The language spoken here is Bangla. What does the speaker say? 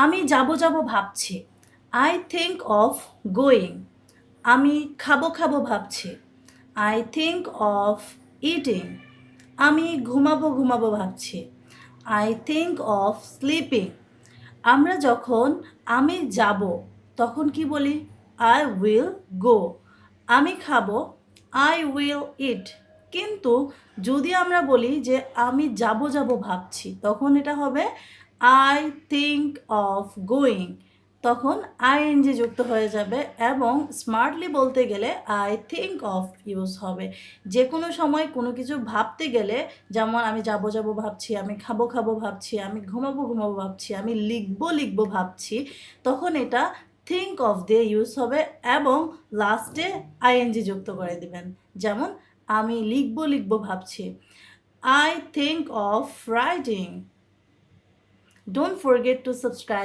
আমি যাব যাব ভাবছি, আই থিঙ্ক অফ গোয়িং। আমি খাবো খাবো ভাবছি, আই থিঙ্ক অফ ইটিং। আমি ঘুমাবো ঘুমাবো ভাবছি, আই থিঙ্ক অফ স্লিপিং। আমরা যখন আমি যাব তখন কি বলি? I will go. আমি খাবো, আই উইল ইট। কিন্তু যদি আমরা বলি যে আমি যাব যাব ভাবছি, তখন এটা হবে আই থিঙ্ক অফ গোয়িং। তখন আইএনজি যুক্ত হয়ে যাবে এবং স্মার্টলি বলতে গেলে আই থিঙ্ক অফ ইউজ হবে। যে কোনো সময় কোনো কিছু ভাবতে গেলে, যেমন আমি যাব যাব ভাবছি, আমি খাবো খাবো ভাবছি, আমি ঘুমাবো ঘুমাবো ভাবছি, আমি লিখবো লিখবো ভাবছি, তখন এটা থিঙ্ক অফ দিয়ে ইউজ হবে এবং লাস্টে আইএনজি যুক্ত করে দিবেন। যেমন আমি লিখবো লিখবো ভাবছি, I think of writing. Don't forget to subscribe.